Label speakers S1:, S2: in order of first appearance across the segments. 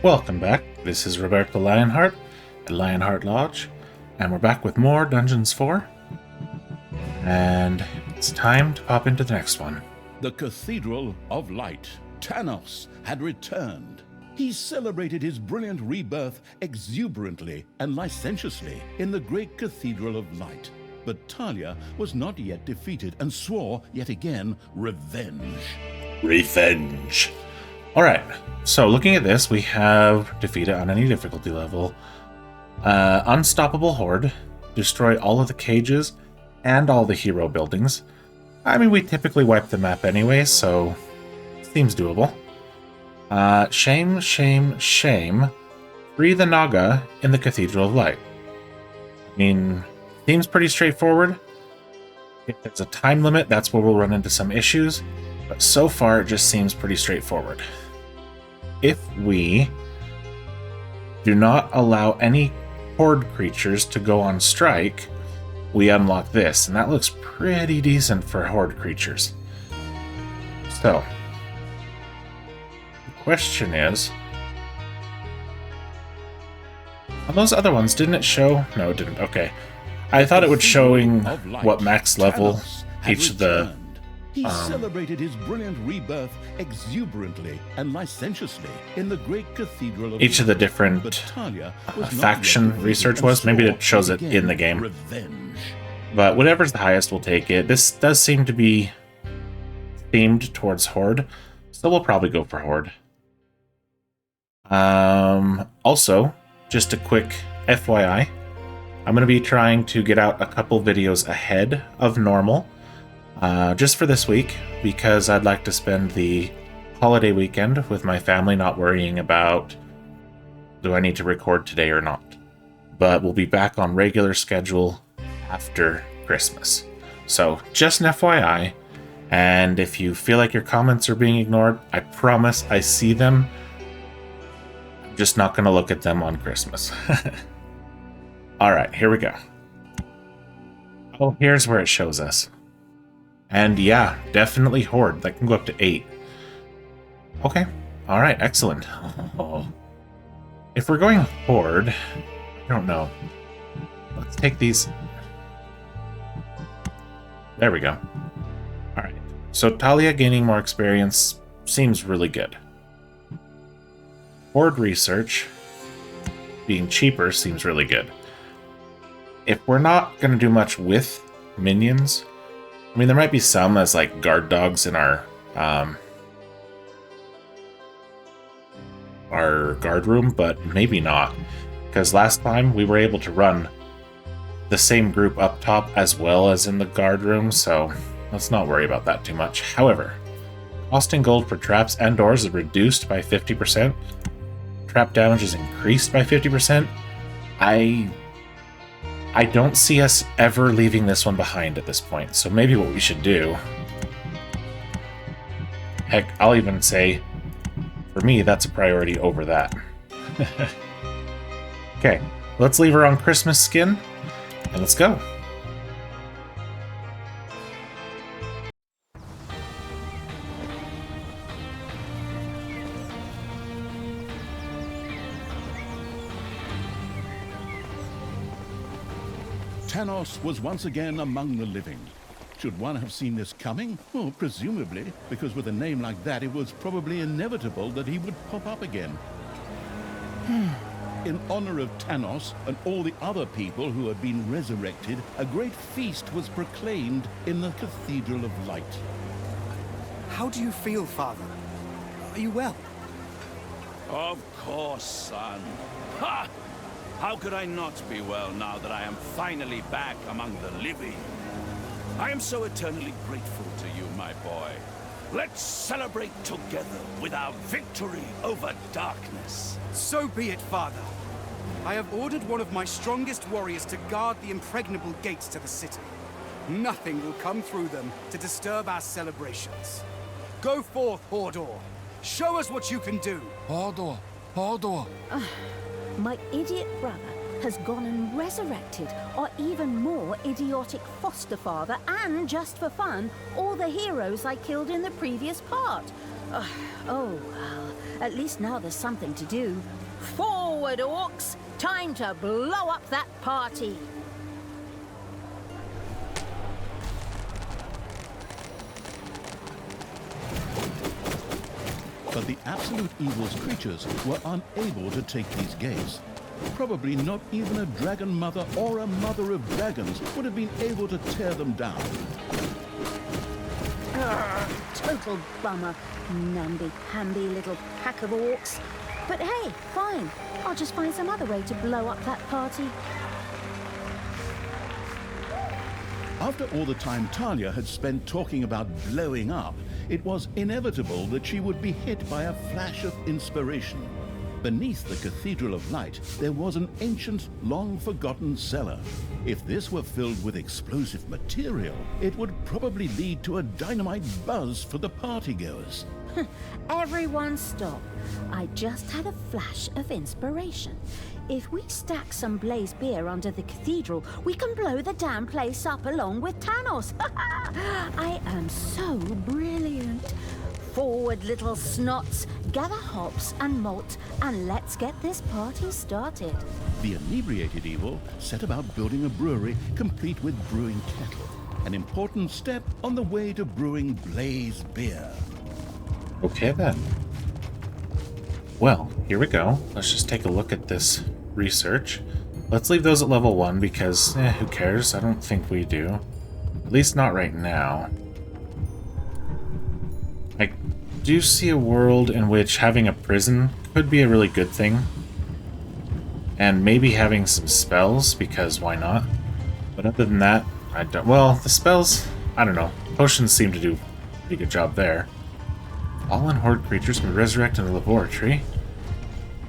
S1: Welcome back. This is Roberto Lionheart at Lionheart Lodge, and we're back with more Dungeons 4. And it's time to pop into the next one.
S2: The Cathedral of Light. Tanos had returned. He celebrated his brilliant rebirth exuberantly and licentiously in the great Cathedral of Light. But Talia was not yet defeated and swore yet again revenge.
S1: Revenge. Alright, so looking at this, we have defeated on any difficulty level. Unstoppable Horde. Destroy all of the cages and all the hero buildings. I mean, we typically wipe the map anyway, so seems doable. Shame, shame, shame. Free the Naga in the Cathedral of Light. I mean, seems pretty straightforward. If there's a time limit, that's where we'll run into some issues. But so far, it just seems pretty straightforward. If we do not allow any horde creatures to go on strike, we unlock this, and that looks pretty decent for horde creatures. So, the question is, on those other ones, didn't it show? No, it didn't. Okay. I thought it was showing what max level each of the
S2: He celebrated his brilliant rebirth exuberantly and licentiously in the great Cathedral of
S1: each of the different faction research was. Maybe it shows it in the game.
S2: Revenge.
S1: But whatever's the highest, we'll take it. This does seem to be themed towards Horde, so we'll probably go for Horde. Also, just a quick FYI, I'm going to be trying to get out a couple videos ahead of normal. Just for this week, because I'd like to spend the holiday weekend with my family, not worrying about do I need to record today or not. But we'll be back on regular schedule after Christmas. So just an FYI, and if you feel like your comments are being ignored, I promise I see them. I'm just not going to look at them on Christmas. Alright, here we go. Oh, here's where it shows us. And yeah, definitely Horde. That can go up to 8. Okay. Alright, excellent. Oh. If we're going Horde, I don't know. Let's take these. There we go. Alright. So Talia gaining more experience seems really good. Horde research being cheaper seems really good. If we're not going to do much with minions, I mean, there might be some as like guard dogs in our guard room, but maybe not. Because last time we were able to run the same group up top as well as in the guard room, so let's not worry about that too much. However, costing gold for traps and doors is reduced by 50%. Trap damage is increased by 50%. I don't see us ever leaving this one behind at this point, so maybe what we should do... Heck, I'll even say, for me, that's a priority over that. Okay, let's leave her on Christmas skin, and let's go.
S2: Tanos was once again among the living. Should one have seen this coming? Well, presumably, because with a name like that, it was probably inevitable that he would pop up again. In honor of Tanos and all the other people who had been resurrected, a great feast was proclaimed in the Cathedral of Light.
S3: How do you feel, Father? Are you well?
S4: Of course, son. Ha! How could I not be well now that I am finally back among the living? I am so eternally grateful to you, my boy. Let's celebrate together with our victory over darkness.
S3: So be it, Father. I have ordered one of my strongest warriors to guard the impregnable gates to the city. Nothing will come through them to disturb our celebrations. Go forth, Hordor. Show us what you can do.
S5: Hordor! Hordor!
S6: My idiot brother has gone and resurrected our even more idiotic foster father, and just for fun, all the heroes I killed in the previous part. Oh, well, At least now there's something to do. Forward, orcs! Time to blow up that party!
S2: But the Absolute Evil's creatures were unable to take these gates. Probably not even a dragon mother or a mother of dragons would have been able to tear them down.
S6: Total bummer. Namby-pamby little pack of orcs. But hey, fine. I'll just find some other way to blow up that party.
S2: After all the time Talia had spent talking about blowing up, it was inevitable that she would be hit by a flash of inspiration. Beneath the Cathedral of Light, there was an ancient, long-forgotten cellar. If this were filled with explosive material, it would probably lead to a dynamite buzz for the partygoers.
S6: Everyone stop. I just had a flash of inspiration. If we stack some blaze beer under the cathedral, we can blow the damn place up along with Thanos. I am so brilliant. Forward, little snots. Gather hops and malt, and let's get this party started.
S2: The inebriated evil set about building a brewery complete with brewing kettle, an important step on the way to brewing blaze beer.
S1: Okay then. Well, here we go. Let's just take a look at this research. Let's leave those at level 1 because, who cares? I don't think we do. At least not right now. I do see a world in which having a prison could be a really good thing. And maybe having some spells, because why not? But other than that, I don't... Well, the spells, I don't know. Potions seem to do a pretty good job there. Fallen horde creatures can resurrect in the laboratory.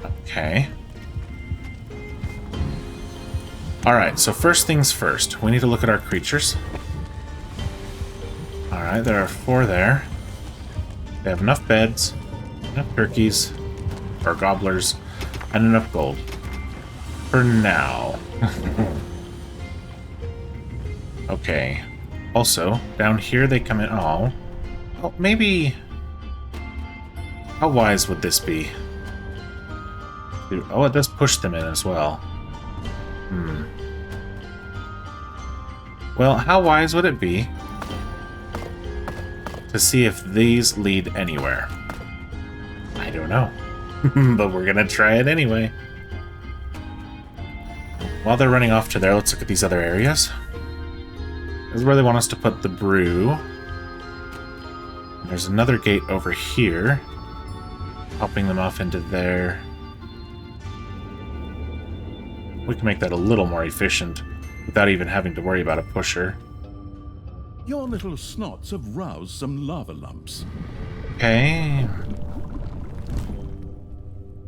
S1: Okay. Alright, so first things first. We need to look at our creatures. Alright, there are 4 there. They have enough beds, enough turkeys, or gobblers, and enough gold. For now. Okay. Also, down here they come in... Oh, maybe... How wise would this be? Oh, it does push them in as well. Well, how wise would it be to see if these lead anywhere? I don't know. But we're gonna try it anyway. While they're running off to there, let's look at these other areas. This is where they want us to put the brew. There's another gate over here, helping them off into there. We can make that a little more efficient without even having to worry about a pusher.
S2: Your little snots have roused some lava lumps.
S1: Okay.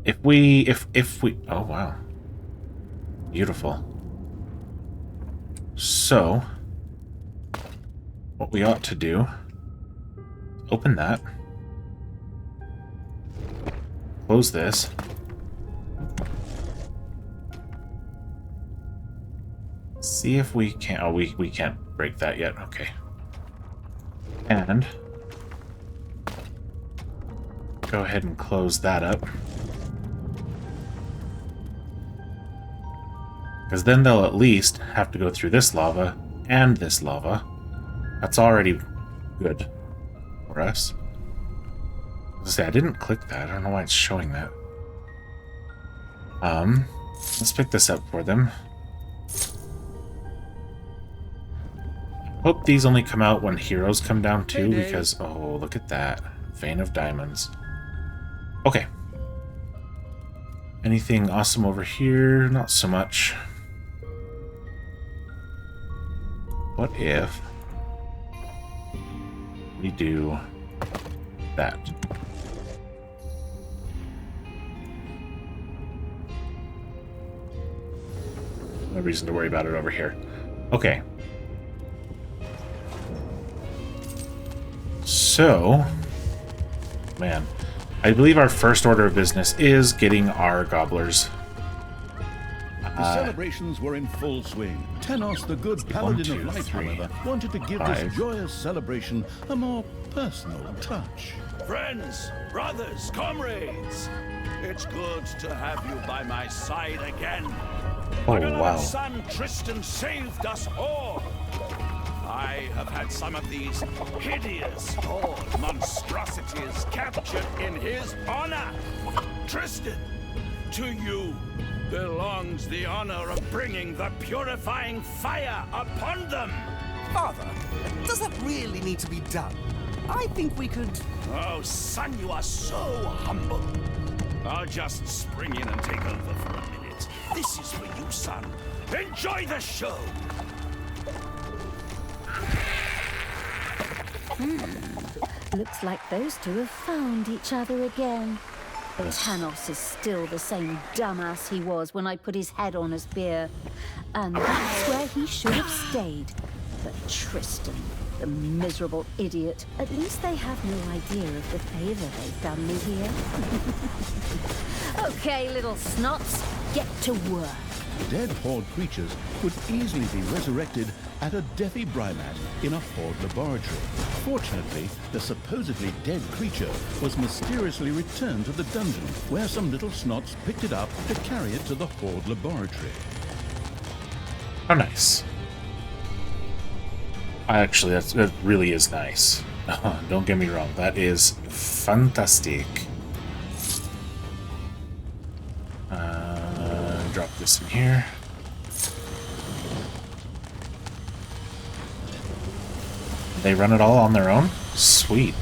S1: If we... Oh, wow. Beautiful. So, what we ought to do... Open that. Close this. See if we can... Oh, we can't break that yet. Okay. And... go ahead and close that up. Because then they'll at least have to go through this lava and this lava. That's already good for us. Let's say I didn't click that. I don't know why it's showing that. Let's pick this up for them. Hope these only come out when heroes come down too, because oh, look at that. Vein of diamonds. Okay. Anything awesome over here? Not so much. What if we do that? No reason to worry about it over here. Okay. So, man, I believe our first order of business is getting our gobblers.
S2: The celebrations were in full swing. Tenos, the good paladin of light, however, wanted to give this joyous celebration a more personal touch.
S4: Friends, brothers, comrades, it's good to have you by my side again.
S1: Oh,
S4: My beloved
S1: wow.
S4: son Tristan saved us all. I have had some of these hideous horde monstrosities captured in his honor. Tristan, to you belongs the honor of bringing the purifying fire upon them.
S3: Father, does that really need to be done? I think we could...
S4: Oh, son, you are so humble. I'll just spring in and take over for a minute. This is for you, son. Enjoy the show.
S6: Looks like those two have found each other again. But Tanos is still the same dumbass he was when I put his head on a spear. And that's where he should have stayed. But Tristan, the miserable idiot, at least they have no idea of the favor they've done me here. Okay, little snots, get to work.
S2: Dead Horde creatures could easily be resurrected at a Defi Brymat in a Horde laboratory. Fortunately, the supposedly dead creature was mysteriously returned to the dungeon, where some little snots picked it up to carry it to the Horde laboratory.
S1: How nice. Actually, that really is nice. Don't get me wrong, that is fantastic. Drop this in here. They run it all on their own? Sweet.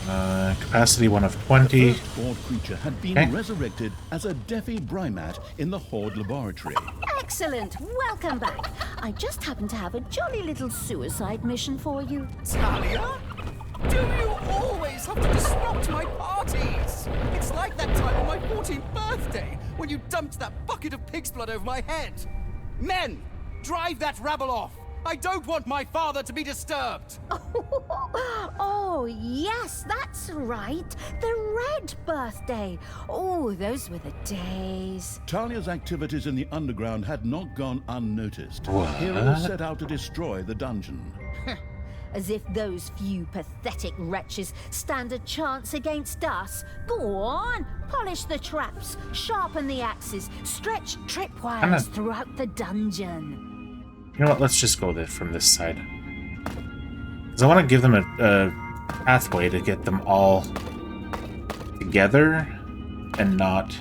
S1: Capacity 1 of 20.
S2: The first Horde creature had been resurrected as a Defi Brymat in the Horde laboratory.
S6: Excellent, welcome back. I just happen to have a jolly little suicide mission for you.
S3: Talia? Do you always have to disrupt my parties? It's like that time on my 14th birthday when you dumped that bucket of pig's blood over my head. Men, drive that rabble off. I don't want my father to be disturbed.
S6: Oh, yes, that's right. The red birthday. Oh, those were the days.
S2: Talia's activities in the underground had not gone unnoticed.
S1: What?
S2: Heroes set out to destroy the dungeon.
S6: As if those few pathetic wretches stand a chance against us. Go on, polish the traps, sharpen the axes, stretch tripwires throughout the dungeon.
S1: You know what, let's just go from this side. Because I want to give them a pathway to get them all together and not...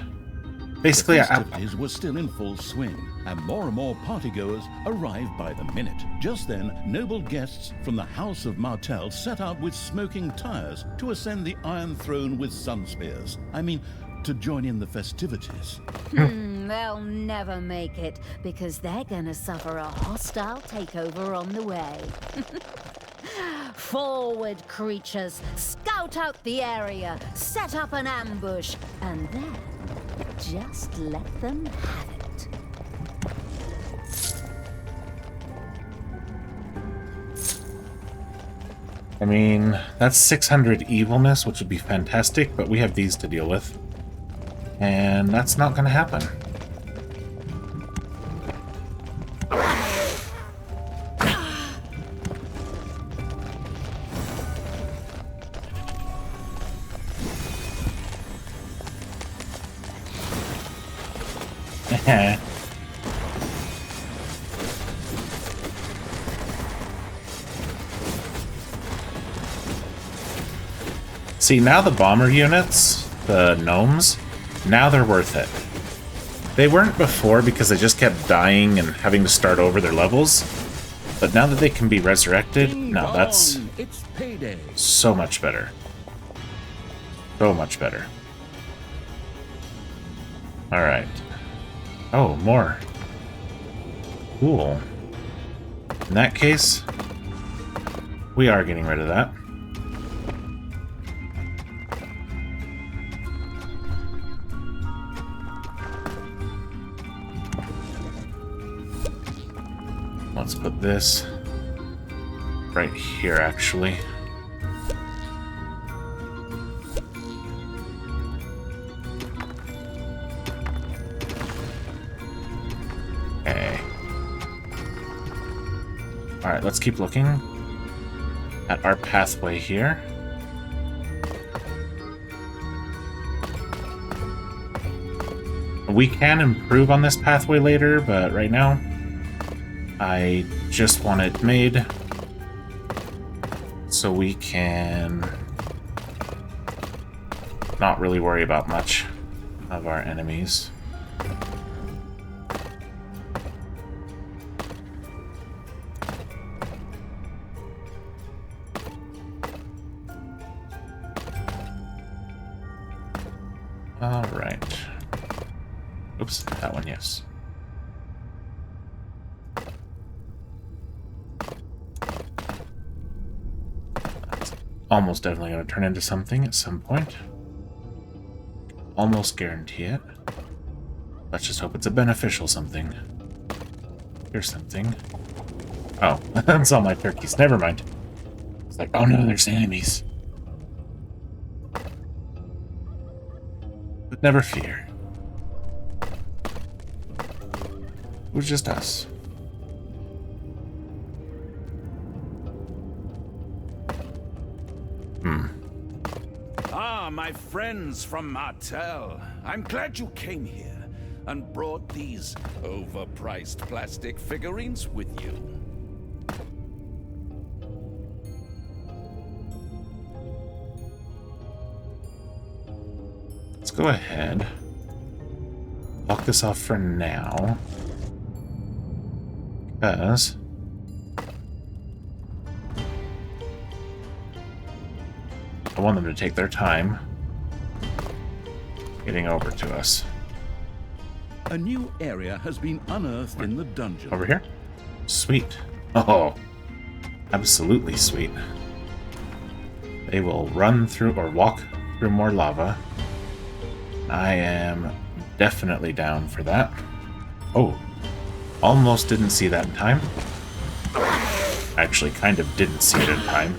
S1: Basically,
S2: the festivities were still in full swing, and more partygoers arrived by the minute. Just then, noble guests from the House of Martell set out with smoking tires to ascend the Iron Throne with sun spears. I mean, to join in the festivities.
S6: They'll never make it, because they're gonna suffer a hostile takeover on the way. Forward, creatures! Scout out the area, set up an ambush, and then just let them have it.
S1: I mean, that's 600 evilness, which would be fantastic, but we have these to deal with. And that's not going to happen. See, now the bomber units, the gnomes, now they're worth it. They weren't before because they just kept dying and having to start over their levels. But now that they can be resurrected, no, that's
S2: It's payday.
S1: so much better. So much better. Alright. Oh, more. Cool. In that case, we are getting rid of that. Let's put this right here, actually. Okay. Alright, let's keep looking. at our pathway here. We can improve on this pathway later, but right now, I just want it made so we can not really worry about much of our enemies. All right. Oops, that one, yes. That's almost definitely going to turn into something at some point. Almost guarantee it. Let's just hope it's a beneficial something. Here's something. Oh, that's all my turkeys. Never mind. It's like, oh no, there's enemies. But never fear. It was just us.
S4: Ah, my friends from Martel. I'm glad you came here and brought these overpriced plastic figurines with you.
S1: Let's go ahead. Lock this off for now. Because I want them to take their time getting over to us.
S2: A new area has been unearthed in the dungeon.
S1: Over here? Sweet. Oh, absolutely sweet. They will run through or walk through more lava. I am definitely down for that. Oh, almost didn't see that in time. Actually, kind of didn't see it in time.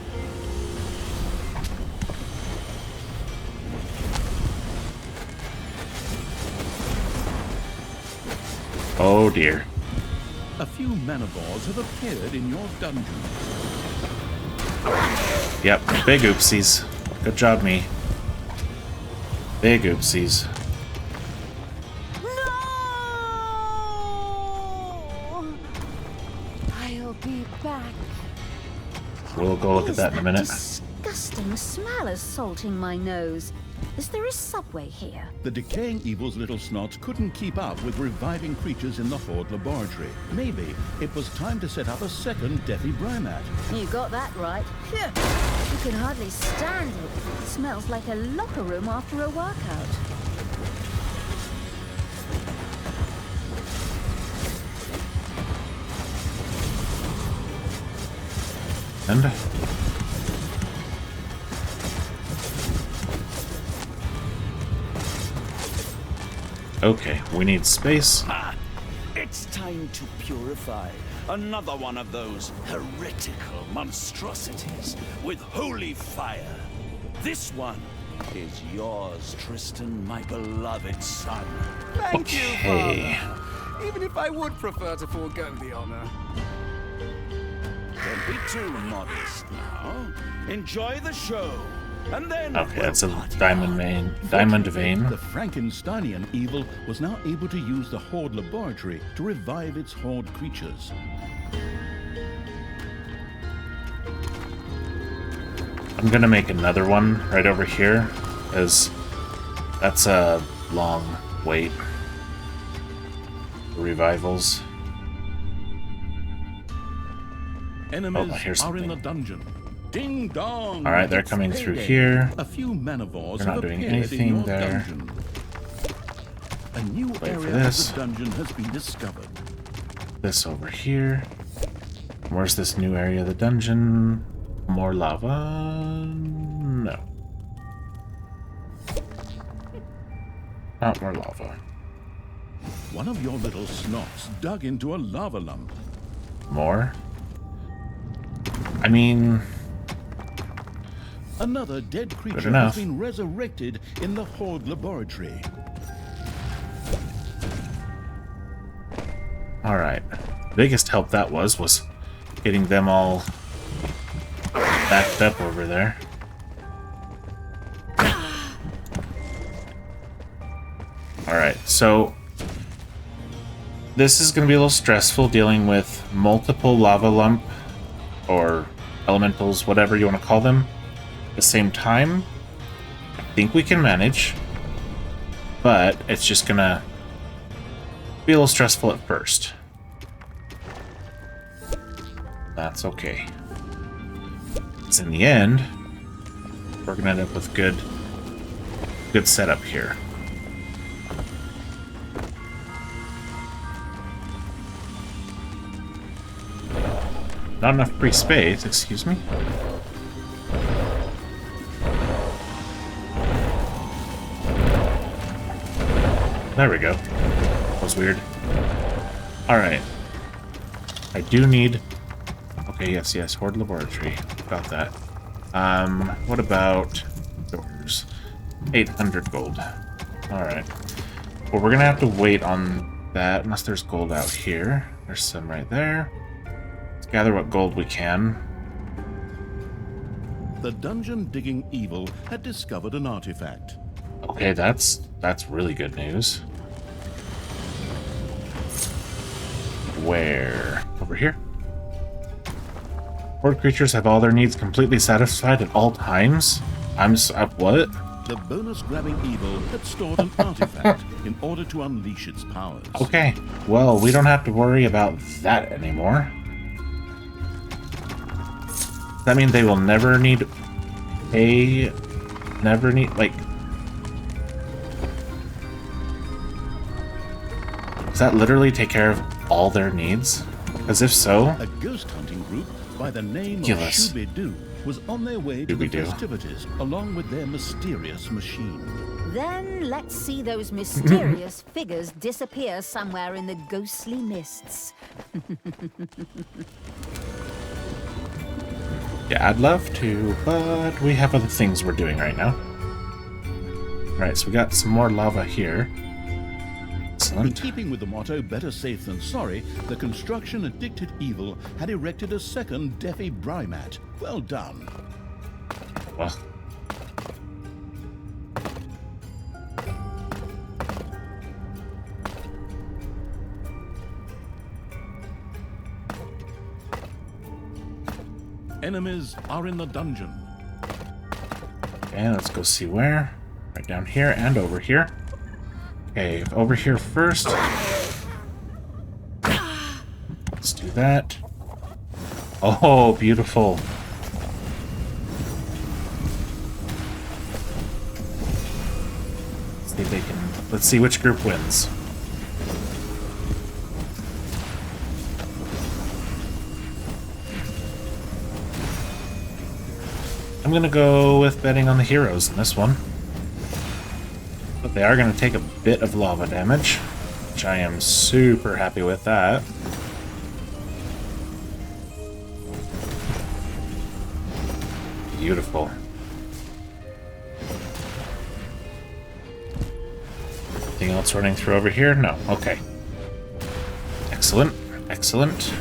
S1: Oh dear.
S2: A few manivores have appeared in your dungeon.
S1: Yep, big oopsies. Good job, me. Big oopsies.
S6: No! I'll be back.
S1: We'll go look at that in a minute.
S6: Disgusting smell assaulting my nose. Is there a subway here?
S2: The decaying evil's little snots couldn't keep up with reviving creatures in the Horde laboratory. Maybe it was time to set up a second Deathy Brymat.
S6: You got that right. Phew. You can hardly stand it. It smells like a locker room after a workout.
S1: And okay, we need space.
S4: Ah, it's time to purify another one of those heretical monstrosities with holy fire. This one is yours, Tristan, my beloved son.
S3: Thank you,
S1: Okay.
S3: Father. Even if I would prefer to forego the honor.
S4: Don't be too modest now. Enjoy the show. And then
S1: Okay,
S4: we'll
S1: that's a
S4: party
S1: diamond
S4: on.
S1: vein. Diamond vein.
S2: The Frankensteinian evil was now able to use the Horde laboratory to revive its Horde creatures.
S1: I'm gonna make another one right over here, as that's a long wait for revivals.
S2: Enemies
S1: here's
S2: are in
S1: something.
S2: the dungeon. Ding dong!
S1: All right, they're
S2: It's
S1: coming through
S2: payday.
S1: here.
S2: A few manivores
S1: They're not
S2: have
S1: doing
S2: appeared
S1: anything
S2: in your
S1: there.
S2: dungeon. A new
S1: for
S2: area of
S1: this.
S2: the dungeon has been discovered.
S1: This over here. Where's this new area of the dungeon? More lava? No. Not more lava.
S2: One of your little snots dug into a lava lump.
S1: More? I mean,
S2: Another dead creature
S1: enough.
S2: has been resurrected in the Horde laboratory.
S1: alright. Biggest help that was getting them all backed up over there. Alright, so this is going to be a little stressful dealing with multiple lava lump or elementals, whatever you want to call them, at the same time. I think we can manage, but it's just going to be a little stressful at first. That's okay. Because in the end, we're going to end up with good setup here. Not enough free space, excuse me. There we go. That was weird. Alright. I do need... Okay, yes, Horde Laboratory. Got that. What about doors? 800 gold. Alright. Well, we're gonna have to wait on that, unless there's gold out here. There's some right there. Let's gather what gold we can.
S2: The dungeon-digging evil had discovered an artifact.
S1: Okay, that's really good news. Where? Over here? Horde creatures have all their needs completely satisfied at all times? What?
S2: The bonus-grabbing evil had stored an artifact in order to unleash its powers.
S1: Okay, well, we don't have to worry about that anymore. Does that mean they will never need like... Does that literally take care of all their needs? Because if so...
S2: A ghost hunting group by the name of
S1: Ridiculous.
S2: Shooby-Doo was on their way to the
S1: Shooby-Doo.
S2: festivities, along with their mysterious machine.
S6: Then let's see those mysterious figures disappear somewhere in the ghostly mists.
S1: Yeah, I'd love to, but we have other things we're doing right now. Right, so we got some more lava here.
S2: In
S1: Excellent.
S2: keeping with the motto, better safe than sorry, the construction-addicted evil had erected a second Deafy Brymat. Well done.
S1: Well,
S2: Enemies are in the dungeon.
S1: okay, let's go see where. Right down here and over here. Okay, over here first. Let's do that. Oh, beautiful. See if they can. Let's see which group wins. I'm gonna go with betting on the heroes in this one. But they are gonna take a bit of lava damage, which I am super happy with that. Beautiful. Anything else running through over here? No. Okay. Excellent. Excellent.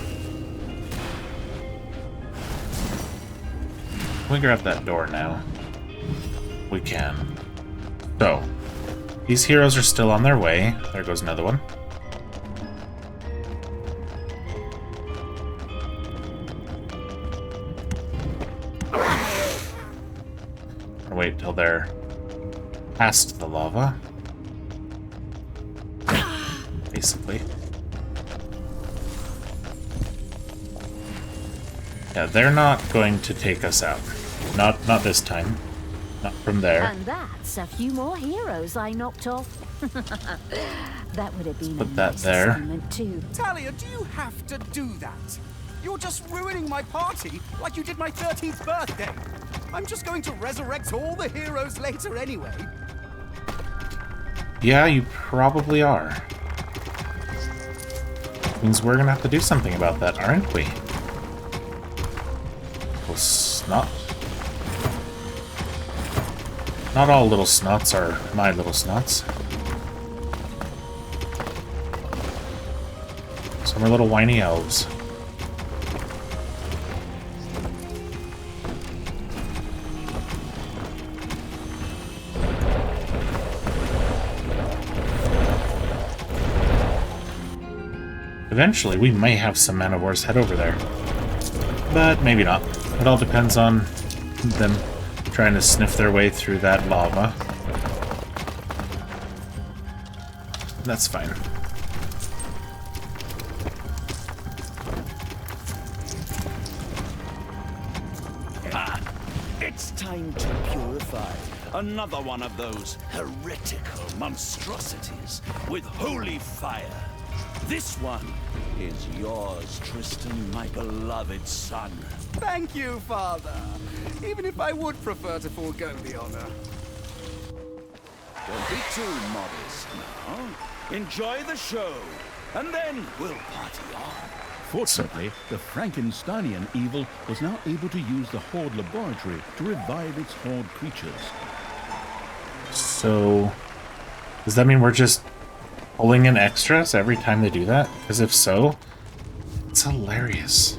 S1: Can we grab that door now? We can. So, these heroes are still on their way. There goes another one. Or wait till they're past the lava. Basically. Yeah, they're not going to take us out. Not this time. Not from there.
S6: And that's a few more heroes I knocked off. That would have been
S1: put
S6: a
S1: that
S6: nice
S1: there.
S6: assignment too.
S3: Talia, do you have to do that? You're just ruining my party like you did my 13th birthday. I'm just going to resurrect all the heroes later anyway.
S1: Yeah, you probably are. Means we're gonna have to do something about that, aren't we? Little snot. Not all little snots are my little snots. Some are little whiny elves. Eventually, we may have some man-of-wars head over there. But maybe not. It all depends on them trying to sniff their way through that lava. That's fine.
S4: It's time to purify another one of those heretical monstrosities with holy fire. This one is yours, Tristan, my beloved son.
S3: Thank you, Father. Even if I would prefer to forego the honor.
S4: Don't be too modest now. Enjoy the show, and then we'll party on.
S2: Fortunately, the Frankensteinian evil was now able to use the Horde laboratory to revive its Horde creatures.
S1: So, does that mean we're just pulling in extras every time they do that? Because if so, it's hilarious.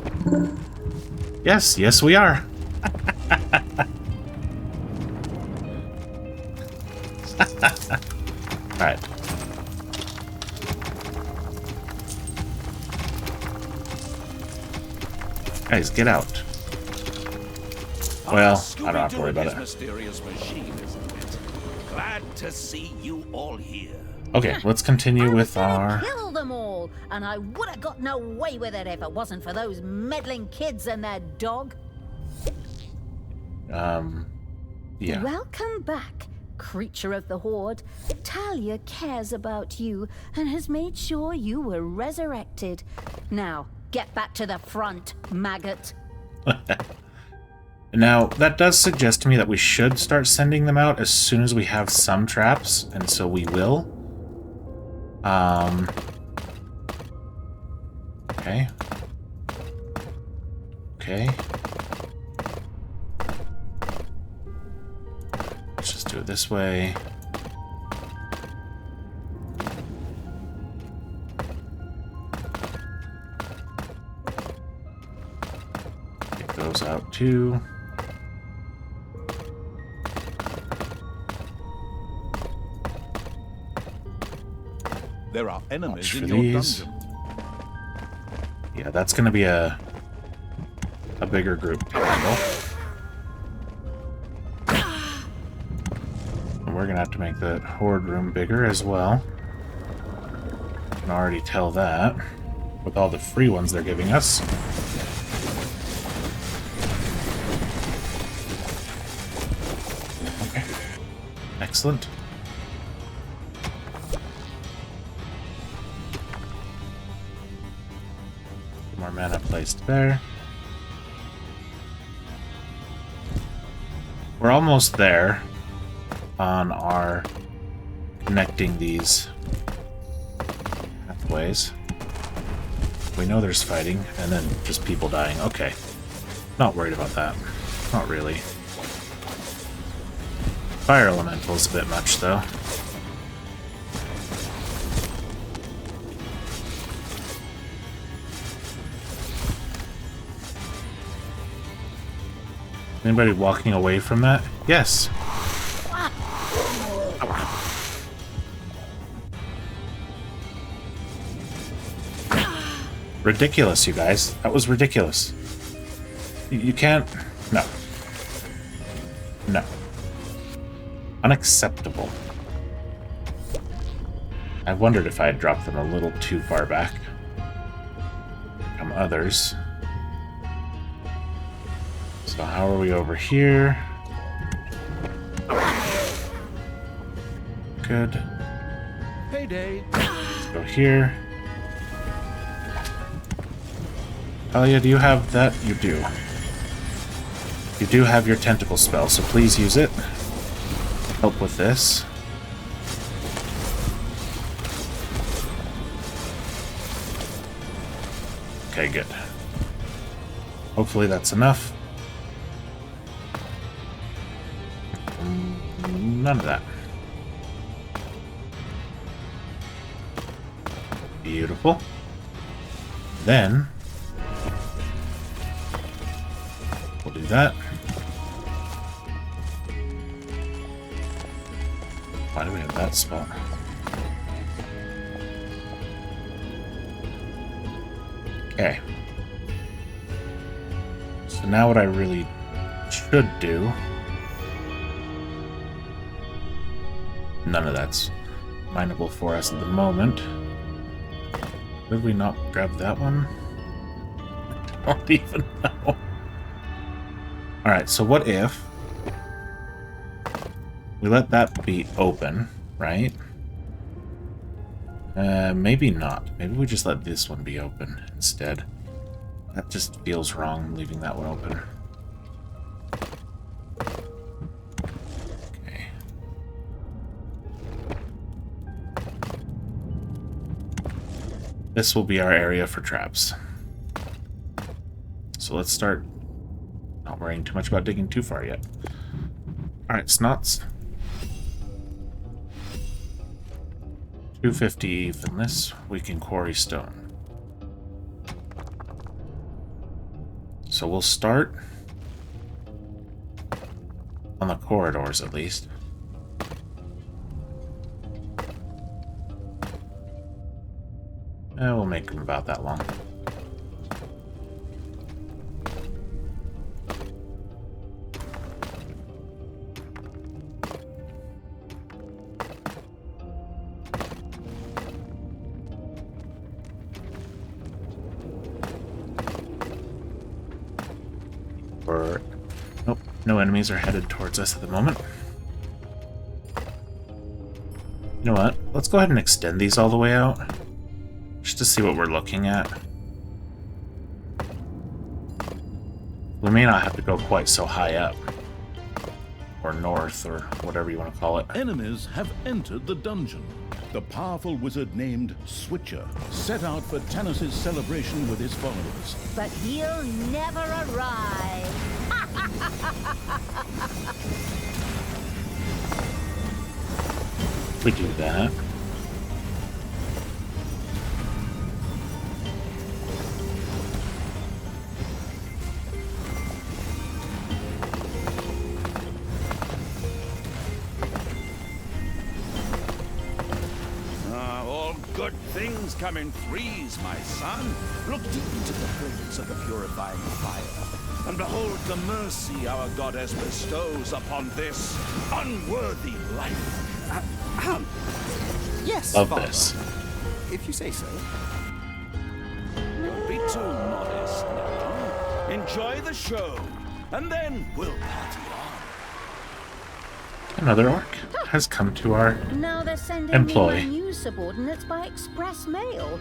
S1: Yes, we are. Alright. Guys, get out. Well, I don't have to worry about it.
S4: Mysterious machine, isn't it? Glad to see you all here.
S1: Okay, let's continue with
S6: I
S1: our...
S6: kill them all, and I would have gotten away with it if it wasn't for those meddling kids and their dog.
S1: Yeah.
S6: Welcome back, creature of the Horde. Talia cares about you and has made sure you were resurrected. Now, get back to the front, maggot.
S1: Now, that does suggest to me that we should start sending them out as soon as we have some traps, and so we will. Okay. Okay. Let's just do it this way. Get those out too.
S2: There are enemies
S1: Watch
S2: in
S1: for
S2: your
S1: these.
S2: dungeon.
S1: Yeah, that's going to be a bigger group to handle. And we're going to have to make the Horde room bigger as well. I can already tell that with all the free ones they're giving us. Okay. Excellent. More mana placed there. We're almost there on our connecting these pathways. We know there's fighting, and then just people dying. Okay. Not worried about that. Not really. Fire Elemental's a bit much, though. Anybody walking away from that? Yes. Ridiculous, you guys. That was ridiculous. You can't... No. No. Unacceptable. I wondered if I had dropped them a little too far back from others. So how are we over here? Good.
S2: Payday!
S1: Let's go here. Talia, do you have that? You do. You do have your tentacle spell, so please use it. Help with this. Okay, good. Hopefully that's enough. None of that. Beautiful. Then we'll do that. Why do we have that spot? Okay. So now what I really should do... None of that's mineable for us at the moment. Did we not grab that one? I don't even know. Alright, so what if we let that be open, right? Maybe not. Maybe we just let this one be open instead. That just feels wrong, leaving that one open. Okay. This will be our area for traps. So let's start not worrying too much about digging too far yet. Alright, snots. 250 even this. We can quarry stone. So we'll start on the corridors at least. We'll make them about that long. Nope, no enemies are headed towards us at the moment. You know what? Let's go ahead and extend these all the way out. Just to see what we're looking at. We may not have to go quite so high up. Or north, or whatever you want to call it.
S2: Enemies have entered the dungeon. The powerful wizard named Switcher set out for Tanos' celebration with his followers.
S6: But he'll never arrive.
S1: We do that.
S4: All good things come in threes, my son. Look deep into the brilliance of the purifying fire, and behold the mercy our goddess bestows upon this unworthy life.
S3: Yes,
S1: Love
S3: Father.
S1: this.
S3: If you say so.
S4: Don't be too modest now. Enjoy the show, and then we'll party on.
S1: Another orc has come to our
S6: Now they're sending
S1: employ.
S6: me my new subordinates by express mail.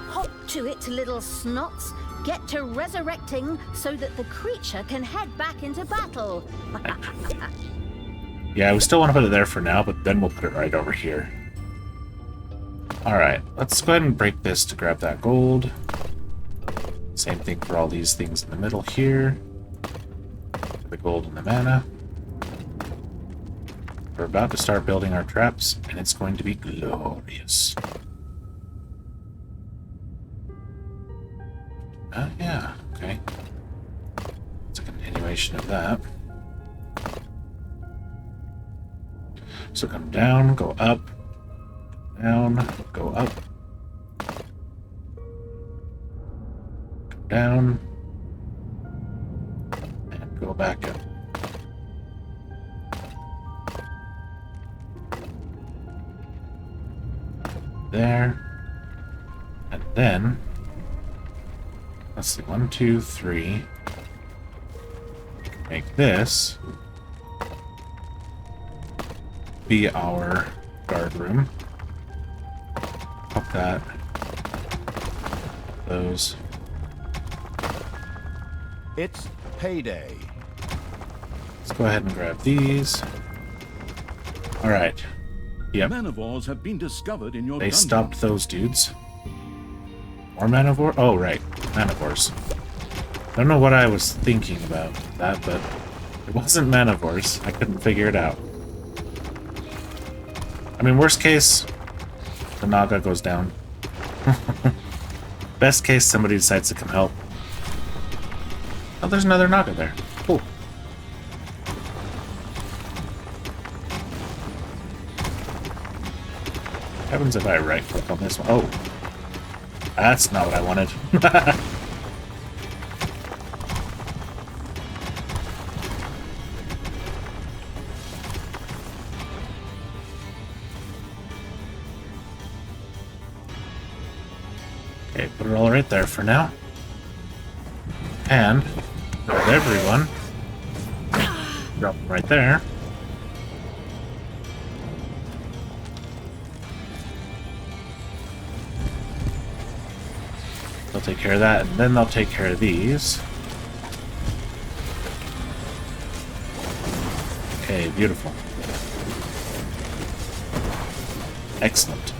S6: Hop to it, little snots. Get to resurrecting so that the creature can head back into battle.
S1: Yeah, we still want to put it there for now, but then we'll put it right over here. Alright, let's go ahead and break this to grab that gold. Same thing for all these things in the middle here. The gold and the mana. We're about to start building our traps, and it's going to be glorious. Yeah, okay. It's a continuation of that. So come down, go up, down, go up, go down, and go back up. There, and then, let's see, 1, 2, 3, make this be our guard room. Pop that. Those.
S7: It's payday.
S1: Let's go ahead and grab these. Alright. Yep.
S2: Manivores have been discovered in your
S1: They
S2: dungeon.
S1: stopped those dudes. More manivore? Oh, right. Manivores. Don't know what I was thinking about that, but it wasn't manivores. I couldn't figure it out. I mean, worst case, the Naga goes down. Best case, somebody decides to come help. Oh, there's another Naga there. Cool. What happens if I right-click on this one? Oh. That's not what I wanted. Okay, put it all right there for now. And with everyone, drop them right there. They'll take care of that, and then they'll take care of these. Okay, beautiful. Excellent.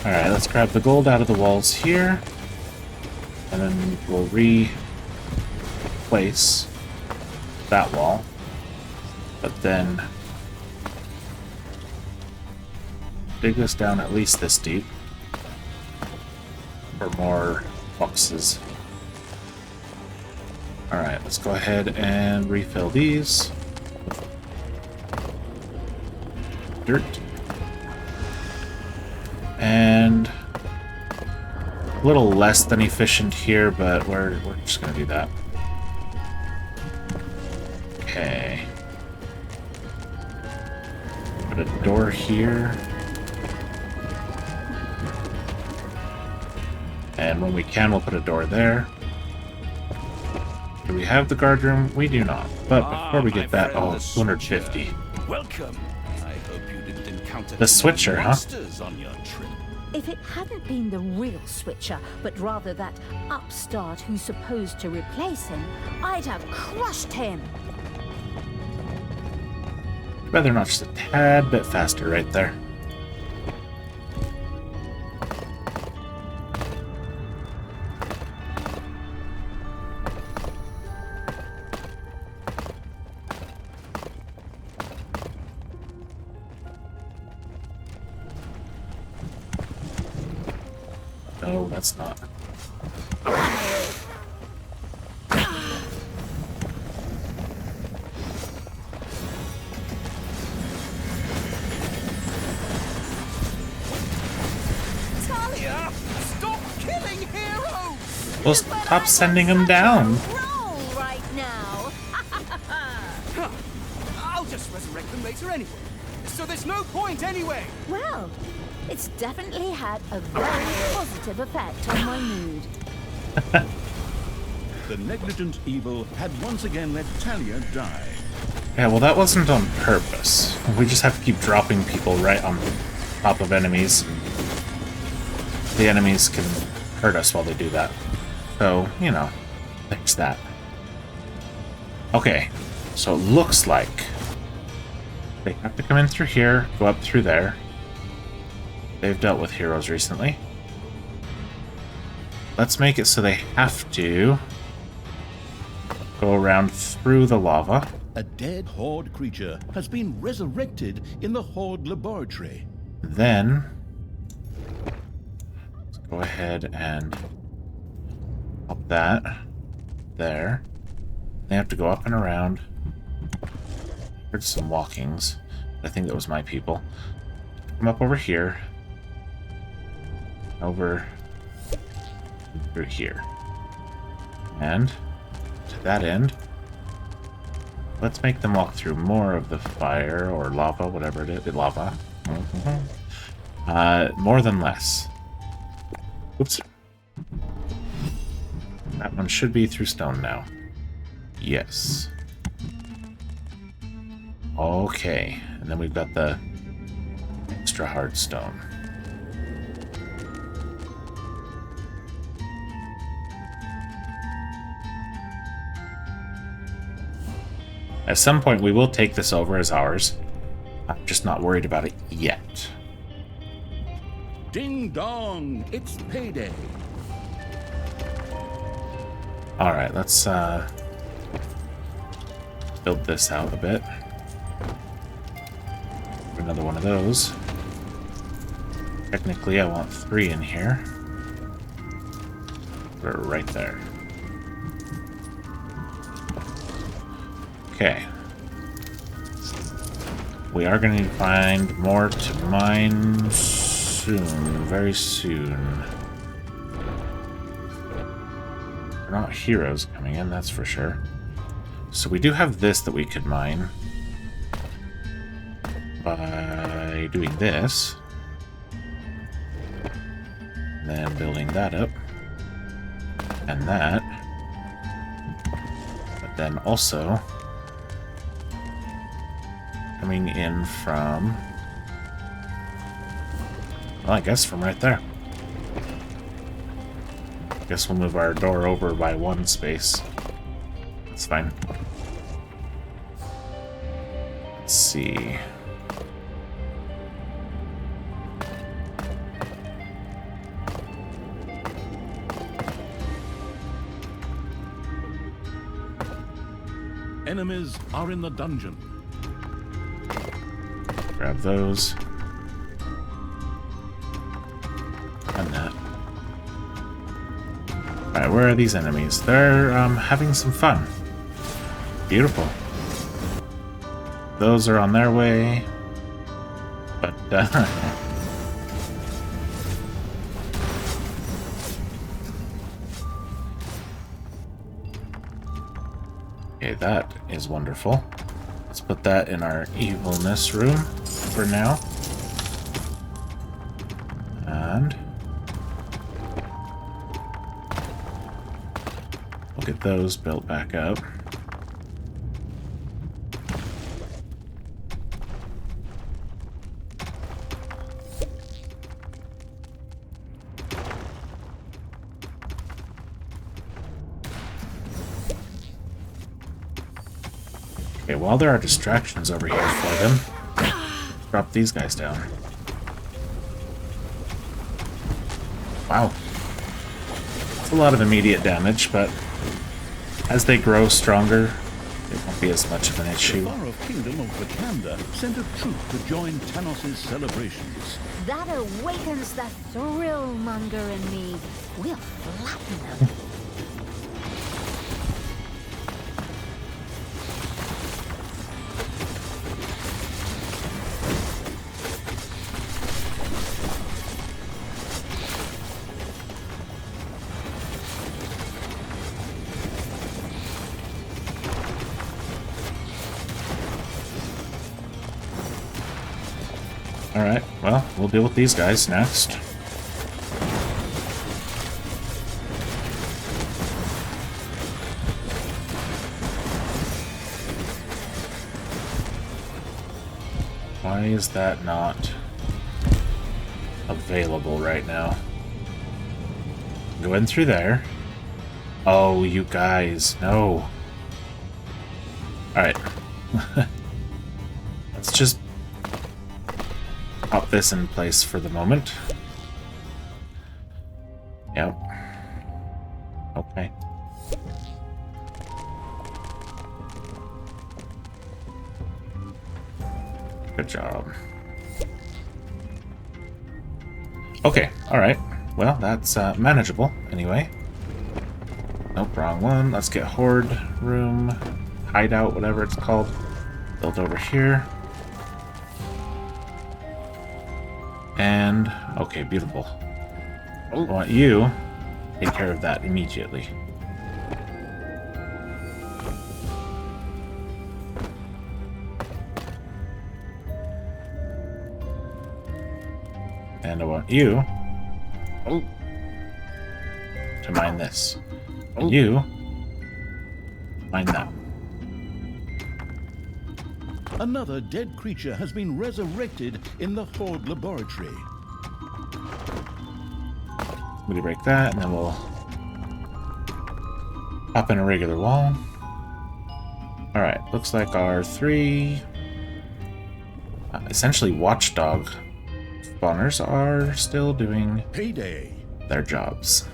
S1: Alright, let's grab the gold out of the walls here. And then we'll replace that wall. But then dig this down at least this deep for more boxes. Alright, let's go ahead and refill these. Dirt. And a little less than efficient here, but we're just gonna do that. Okay. Put a door here. And when we can, we'll put a door there. Do we have the guard room? We do not. But before we get that, oh, 250.
S4: Welcome. I hope you didn't encounter
S1: The Switcher, huh?
S4: monsters on your trip.
S6: If it hadn't been the real Switcher, but rather that upstart who's supposed to replace him, I'd have crushed him.
S1: Rather not just a tad bit faster right there. No, that's not.
S3: Talia, stop killing heroes!
S1: Well, stop sending them down.
S6: Roll right now.
S3: I'll just resurrect them later anyway. So there's no point anyway.
S6: Well, it's definitely had a very positive effect on my mood.
S2: The negligent evil had once again let Talia die.
S1: Yeah, well, that wasn't on purpose. We just have to keep dropping people right on top of enemies. The enemies can hurt us while they do that. So, you know, there's that. Okay, so it looks like they have to come in through here, go up through there. They've dealt with heroes recently. Let's make it so they have to go around through the lava.
S2: A dead Horde creature has been resurrected in the Horde laboratory.
S1: Then let's go ahead and pop that there. They have to go up and around. Heard some walkings. I think that was my people. Come up over here. Over through here. And to that end, let's make them walk through more of the fire or lava, whatever it is. Lava. More than less. Oops. That one should be through stone now. Yes. Okay. And then we've got the extra hard stone. At some point, we will take this over as ours. I'm just not worried about it yet.
S2: Ding dong! It's payday!
S1: Alright, let's build this out a bit. Another one of those. Technically, I want 3 in here. Put it right there. Okay. We are going to need to find more to mine soon, very soon. They're not heroes coming in, that's for sure. So we do have this that we could mine by doing this. And then building that up. And that. But then also coming in from, well, I guess from right there. Guess we'll move our door over by one space. That's fine. Let's see.
S2: Enemies are in the dungeon.
S1: Grab those. And that. Alright, where are these enemies? They're having some fun. Beautiful. Those are on their way. But, okay, that is wonderful. Let's put that in our evilness room for now. And we'll get those built back up. Okay, while there are distractions over here for them, drop these guys down. Wow. It's a lot of immediate damage, but as they grow stronger, it won't be as much of an issue.
S2: The far-off kingdom of Wakanda sent a troop to join Thanos' celebrations.
S6: That awakens the thrill-monger in me. We'll flatten them.
S1: Alright, well, we'll deal with these guys next. Why is that not available right now? Go in through there. Oh, you guys, no. Alright. Let's just pop this in place for the moment. Yep. Okay. Good job. Okay, alright. Well, that's manageable, anyway. Nope, wrong one. Let's get Horde Room, Hideout, whatever it's called, built over here. And, okay, beautiful. I want you to take care of that immediately. And I want you to mine this. And you mine that.
S2: Another dead creature has been resurrected in the Horde laboratory.
S1: We'll break that, and then we'll pop in a regular wall. Alright, looks like our three essentially watchdog spawners are still doing
S2: Payday.
S1: their jobs.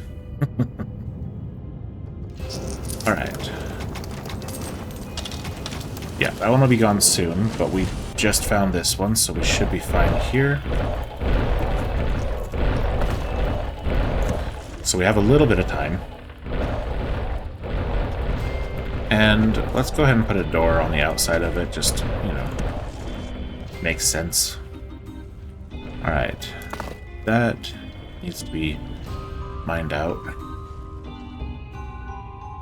S1: Alright. Yeah, that one will be gone soon, but we just found this one, so we should be fine here. So we have a little bit of time. And let's go ahead and put a door on the outside of it, just, you know, makes sense. Alright. that needs to be mined out.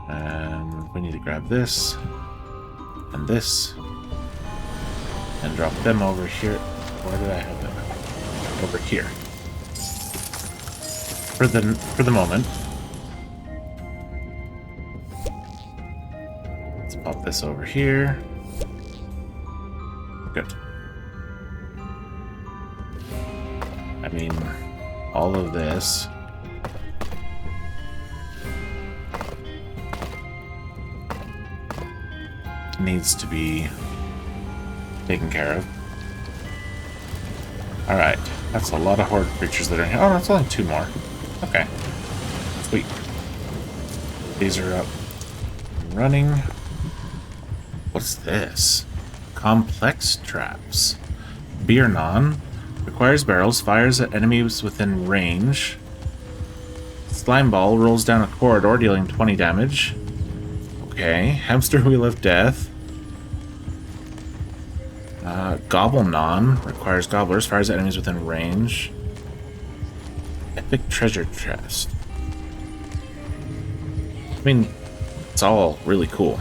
S1: And we need to grab this and this and drop them over here. Where did I have them? Over here. For the moment. Let's pop this over here. Good. I mean, all of this needs to be taken care of. Alright, that's a lot of horde creatures that are in here. Oh, that's only 2 more. Okay. Sweet. These are up and running. What's this? Complex traps. Beer non. Requires barrels. Fires at enemies within range. Slime ball rolls down a corridor, dealing 20 damage. Okay. Hamster wheel of death. Gobble non. Requires gobblers. Fires at enemies within range. Epic treasure chest. I mean, it's all really cool.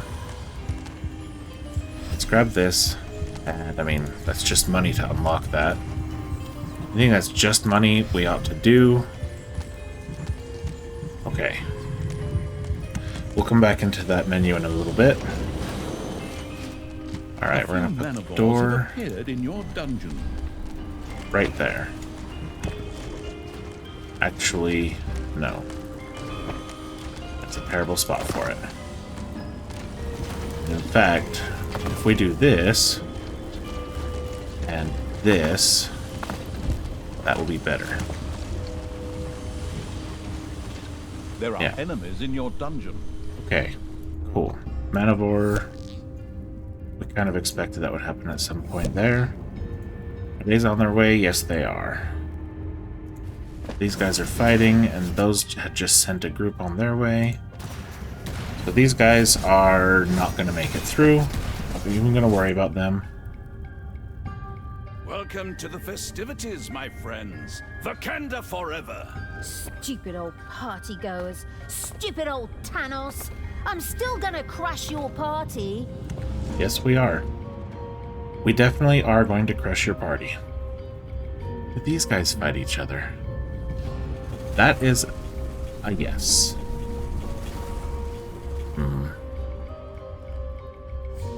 S1: Let's grab this. And I mean, that's just money to unlock that. I think that's just money we ought to do. Okay. We'll come back into that menu in a little bit. Alright, we're gonna put the door
S2: in your dungeon.
S1: right there. Actually, no. That's a terrible spot for it. In fact, if we do this and this, that will be better.
S2: There are
S1: Yeah.
S2: enemies in your dungeon.
S1: Okay, cool. Manivore. We kind of expected that would happen at some point there. Are these on their way? Yes, they are. These guys are fighting, and those had just sent a group on their way. So these guys are not going to make it through. Not even going to worry about them.
S4: Welcome to the festivities, my friends. Vakanda forever.
S6: Stupid old partygoers. Stupid old Thanos. I'm still gonna crush your party.
S1: Yes, we are. We definitely are going to crush your party. But these guys fight each other. That is a yes. We're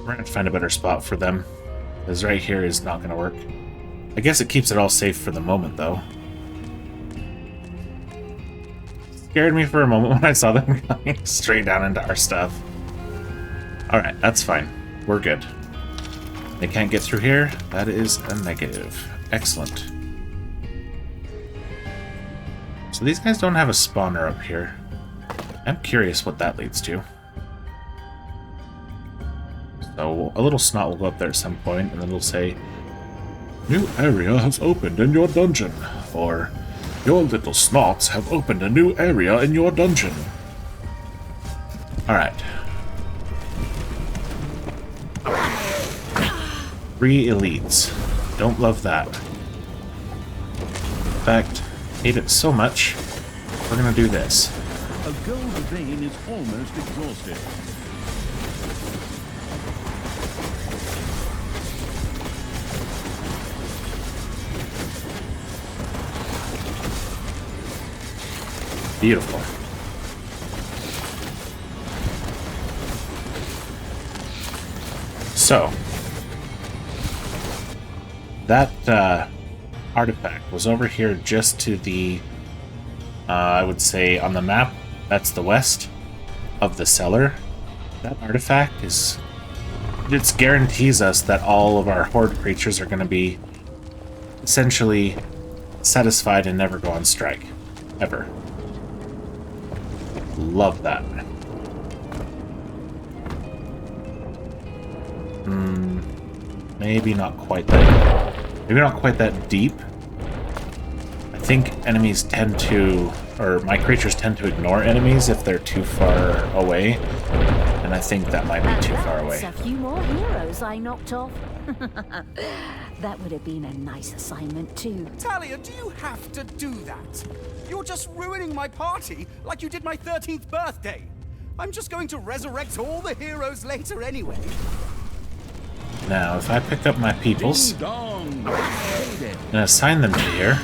S1: gonna have to find a better spot for them. Because right here is not gonna work. I guess it keeps it all safe for the moment, though. Scared me for a moment when I saw them going straight down into our stuff. Alright, that's fine. We're good. They can't get through here. That is a negative. Excellent. So these guys don't have a spawner up here. I'm curious what that leads to. So a little snot will go up there at some point, and then it'll say, "New area has opened in your dungeon," or "Your little snots have opened a new area in your dungeon." Alright. 3 elites. Don't love that. In fact, hate it so much, we're gonna do this.
S2: A gold vein is almost exhausted.
S1: Beautiful. So, that artifact was over here just to the, I would say on the map, that's the west of the cellar. That artifact is, it guarantees us that all of our horde creatures are going to be essentially satisfied and never go on strike. Ever. Love that. Maybe not quite that. Maybe not quite that deep. I think enemies tend to, or my creatures tend to ignore enemies if they're too far away, and And I think that might be too far away.
S6: A few more heroes I knocked off. That would have been a nice assignment too.
S3: Talia, do you have to do that? You're just ruining my party like you did my 13th birthday. I'm just going to resurrect all the heroes later anyway.
S1: Now, if I pick up my peoples
S2: Ding dong.
S1: and assign them to here,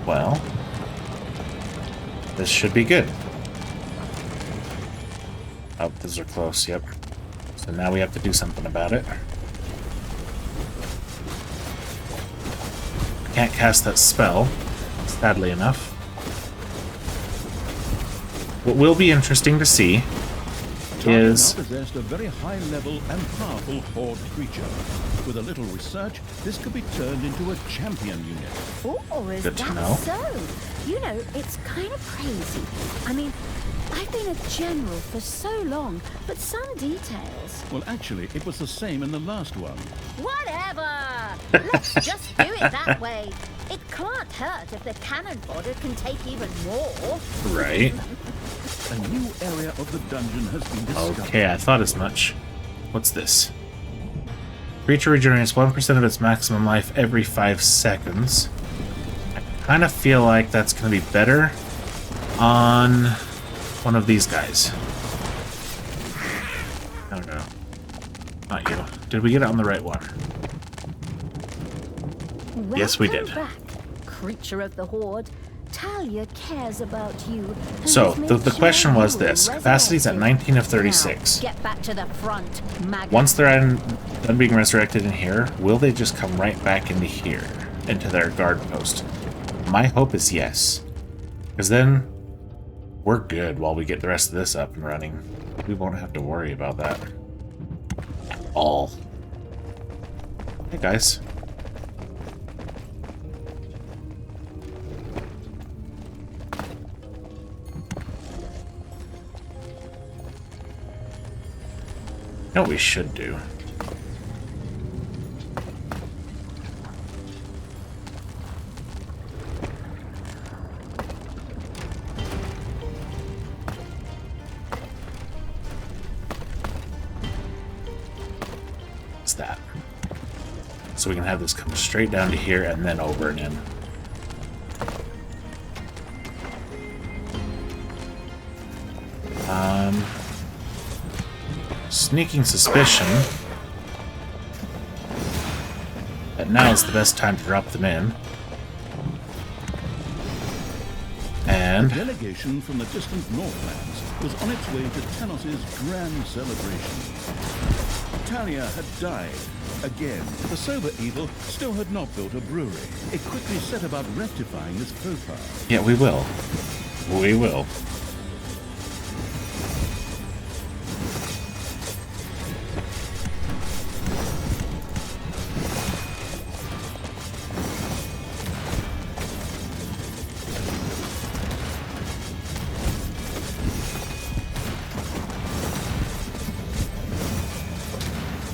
S1: well, this should be good. Oh, those are close, yep. So now we have to do something about it. Can't cast that spell, sadly enough. What will be interesting to see is...
S2: Talia now possessed a very high-level and powerful horde creature. With a little research, this could be turned into a champion unit.
S6: Oh, is
S1: Good to
S6: that
S1: know.
S6: so? You know, it's kind of crazy. I mean, I've been a general for so long, but some details...
S2: Well, actually, it was the same in the last one.
S6: Whatever! Let's just do it that way. It can't hurt if the cannon fodder can take even more.
S1: Right.
S2: A new area of the dungeon has been discovered.
S1: Okay, I thought as much. What's this? Creature regenerates 1% of its maximum life every 5 seconds. I kind of feel like that's going to be better on one of these guys. I don't know. Not you. Did we get it on the right one? Yes, we did.
S6: Welcome back, creature of the Horde. Talia cares about you.
S1: So, the question was this. Capacity's at 19 of 36.
S6: Now, get back to the front, maggot.
S1: Once they're done being resurrected in here, will they just come right back into here? Into their guard post? My hope is yes. Because then, we're good while we get the rest of this up and running. We won't have to worry about that. At all. Hey guys. You know what we should do? What's that? So we can have this come straight down to here and then over and in. Sneaking suspicion that now is the best time to drop them in. And
S2: A delegation from the distant Northlands was on its way to Tanos' grand celebration. Talia had died. Again, the sober evil still had not built a brewery. It quickly set about rectifying this faux pas.
S1: yeah, we will. We will.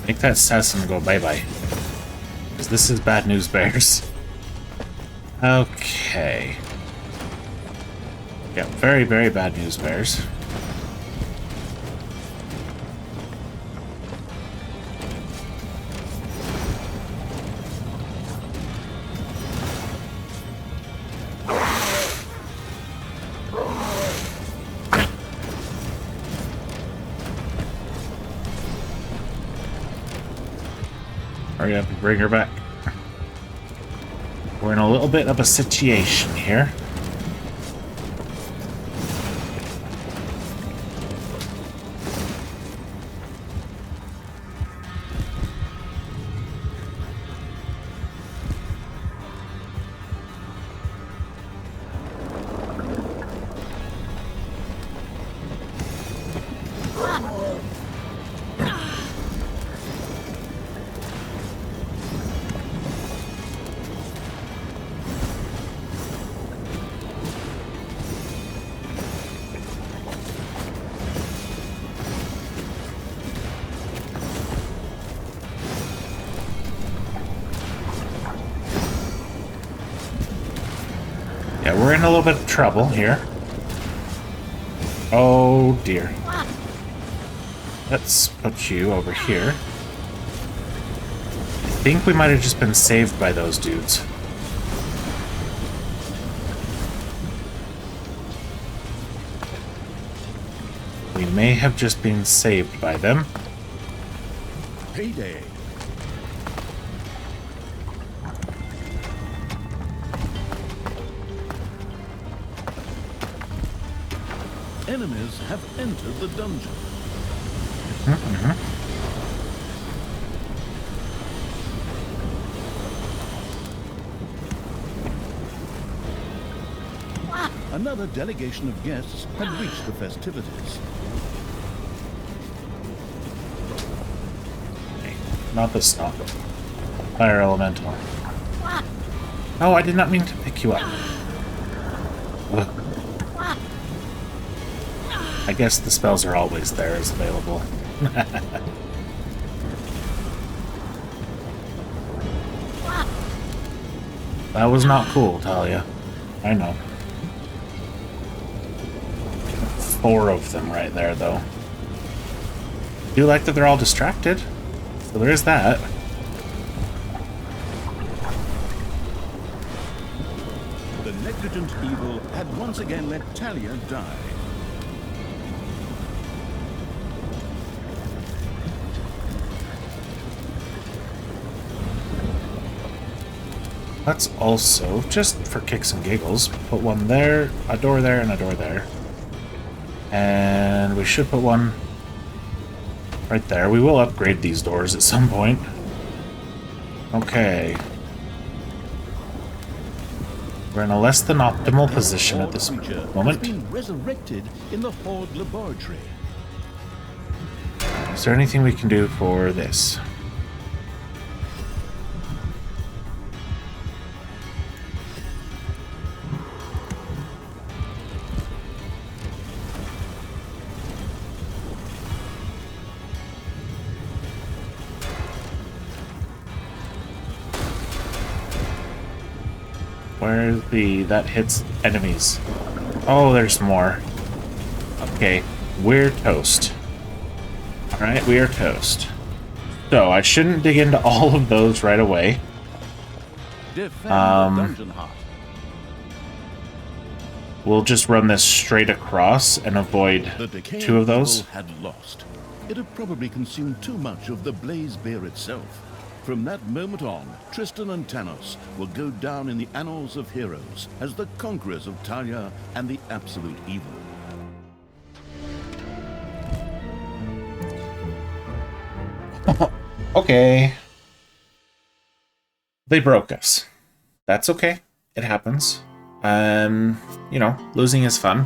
S1: Make that assassin go bye-bye. Because this is bad news bears. Okay. Yeah, very, very bad news bears. Hurry up and bring her back. We're in a little bit of a situation here. Yeah, we're in a little bit of trouble here. Oh dear. Let's put you over here. I think we might have just been saved by those dudes. We may have just been saved by them.
S2: Payday. Enemies have entered the dungeon. Another delegation of guests had reached the festivities.
S1: Hey, not this stuff. Fire elemental. Oh, I did not mean to pick you up. Ugh. I guess the spells are always there as available. That was not cool, Talia. I know. 4 of them right there, though. I do like that they're all distracted. So there is that.
S2: The negligent evil had once again let Talia die.
S1: Let's also, just for kicks and giggles, put one there, a door there, and a door there. And we should put one right there. We will upgrade these doors at some point. Okay. We're in a less than optimal position at this moment.
S2: Has been resurrected in the Horde laboratory.
S1: Is there anything we can do for this? Where's the... that hits enemies. Oh, there's more. Okay, we're toast. Alright, we are toast. So, I shouldn't dig into all of those right away.
S2: Defend the dungeon heart.
S1: We'll just run this straight across and avoid
S2: The
S1: 2 of those.
S2: evil had lost. It had probably consumed too much of the blaze beer itself. From that moment on, Tristan and Tanos will go down in the annals of heroes as the conquerors of Talia and the absolute evil.
S1: Okay. They broke us. That's okay. It happens. You know, losing is fun.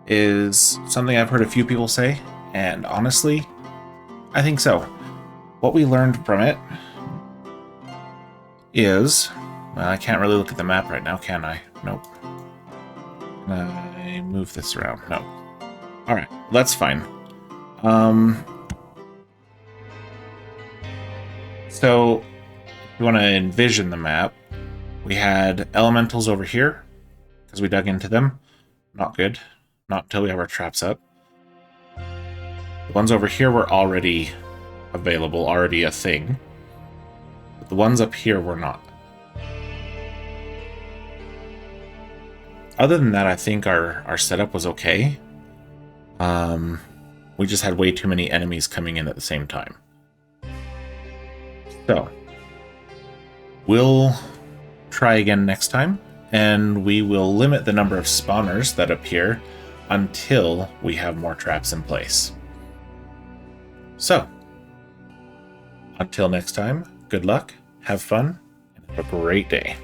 S1: Is something I've heard a few people say, and honestly, I think so. What we learned from it is... Well, I can't really look at the map right now, can I? Nope. Can I move this around? No. Alright, that's fine. So, if you want to envision the map, we had elementals over here, because we dug into them. Not good. Not until we have our traps up. The ones over here were already available, already a thing. But the ones up here were not. Other than that, I think our setup was okay. We just had way too many enemies coming in at the same time. So, we'll try again next time, and we will limit the number of spawners that appear until we have more traps in place. So, until next time, good luck, have fun, and have a great day.